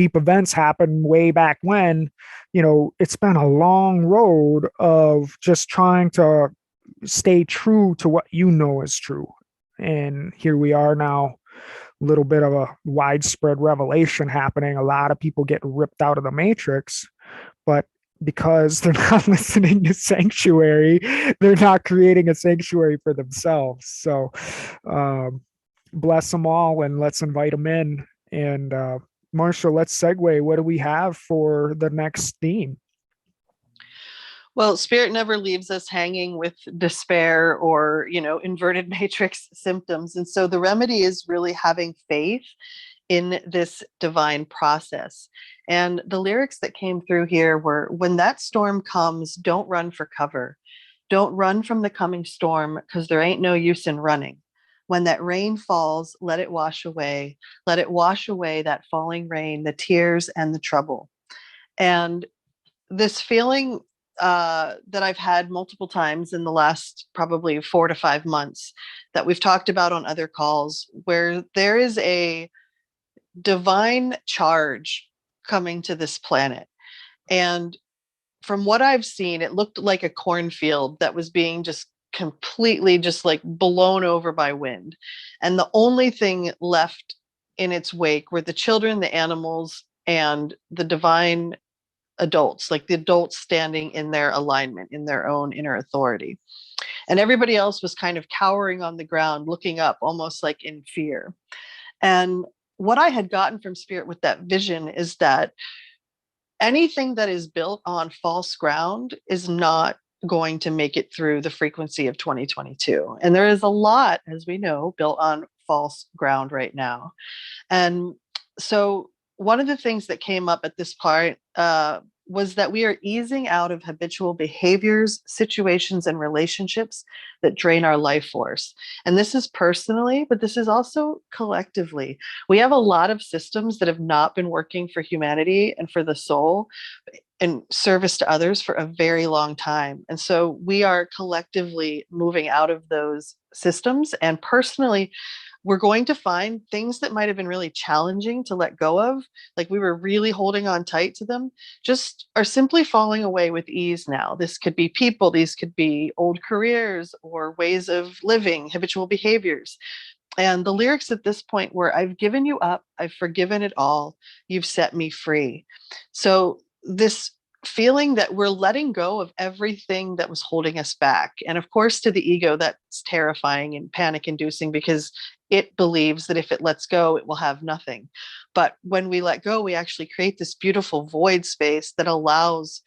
deep events happened way back when. It's been a long road of just trying to stay true to what is true. And here we are now, a little bit of a widespread revelation happening. A lot of people get ripped out of the matrix, but because they're not listening to sanctuary, they're not creating a sanctuary for themselves. So um, bless them all and let's invite them in. And Marshall, let's segue. What do we have for the next theme? Well, spirit never leaves us hanging with despair or, inverted matrix symptoms. And so the remedy is really having faith in this divine process. And the lyrics that came through here were, when that storm comes, don't run for cover. Don't run from the coming storm, because there ain't no use in running. When that rain falls, let it wash away. Let it wash away, that falling rain, the tears and the trouble. And this feeling that I've had multiple times in the last probably 4 to 5 months, that we've talked about on other calls, where there is a divine charge coming to this planet. And from what I've seen, it looked like a cornfield that was being just completely just like blown over by wind. And the only thing left in its wake were the children, the animals, and the divine adults, like the adults standing in their alignment, in their own inner authority. And everybody else was kind of cowering on the ground, looking up almost like in fear. And what I had gotten from spirit with that vision is that anything that is built on false ground is not going to make it through the frequency of 2022. And there is a lot, as we know, built on false ground right now. And so one of the things that came up at this part was that we are easing out of habitual behaviors, situations, and relationships that drain our life force. And this is personally, but this is also collectively. We have a lot of systems that have not been working for humanity and for the soul and service to others for a very long time. And so we are collectively moving out of those systems. And personally, we're going to find things that might have been really challenging to let go of, like we were really holding on tight to them, just are simply falling away with ease now. This could be people, these could be old careers or ways of living, habitual behaviors. And the lyrics at this point were, I've given you up, I've forgiven it all, you've set me free. So this feeling that we're letting go of everything that was holding us back. And of course, to the ego, that's terrifying and panic inducing, because it believes that if it lets go, it will have nothing. But when we let go, we actually create this beautiful void space that allows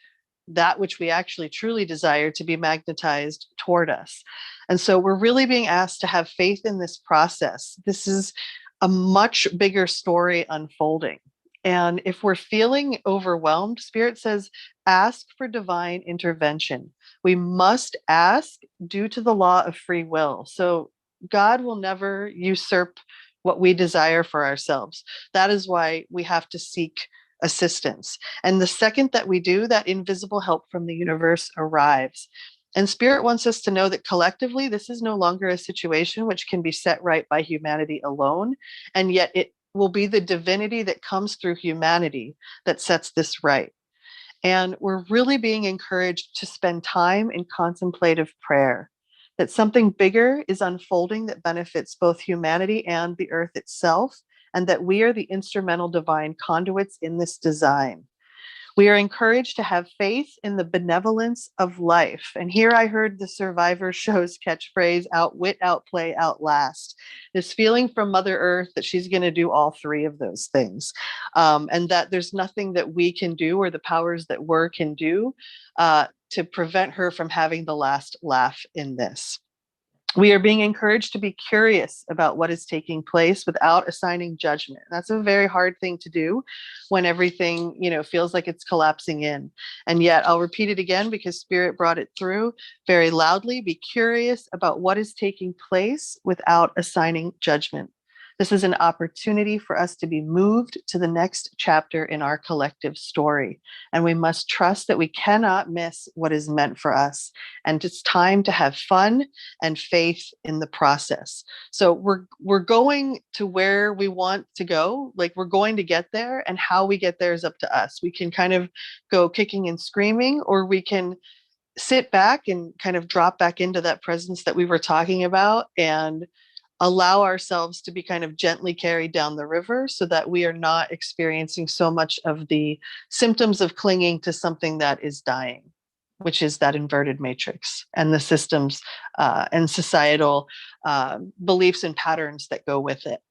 that which we actually truly desire to be magnetized toward us. And so we're really being asked to have faith in this process. This is a much bigger story unfolding. And if we're feeling overwhelmed, Spirit says, ask for divine intervention. We must ask due to the law of free will. So God will never usurp what we desire for ourselves. That is why we have to seek assistance. And the second that we do, that invisible help from the universe arrives. And Spirit wants us to know that collectively, this is no longer a situation which can be set right by humanity alone. And yet it will be the divinity that comes through humanity that sets this right. And we're really being encouraged to spend time in contemplative prayer, that something bigger is unfolding that benefits both humanity and the earth itself, and that we are the instrumental divine conduits in this design. We are encouraged to have faith in the benevolence of life. And here I heard the Survivor show's catchphrase, outwit, outplay, outlast. This feeling from Mother Earth that she's going to do all three of those things. And that there's nothing that we can do or the powers that were can do to prevent her from having the last laugh in this. We are being encouraged to be curious about what is taking place without assigning judgment. That's a very hard thing to do when everything, feels like it's collapsing in. And yet I'll repeat it again because Spirit brought it through very loudly. Be curious about what is taking place without assigning judgment. This is an opportunity for us to be moved to the next chapter in our collective story. And we must trust that we cannot miss what is meant for us. And it's time to have fun and faith in the process. So we're going to where we want to go. Like, we're going to get there, and how we get there is up to us. We can kind of go kicking and screaming, or we can sit back and kind of drop back into that presence that we were talking about, and allow ourselves to be kind of gently carried down the river, so that we are not experiencing so much of the symptoms of clinging to something that is dying, which is that inverted matrix and the systems and societal beliefs and patterns that go with it.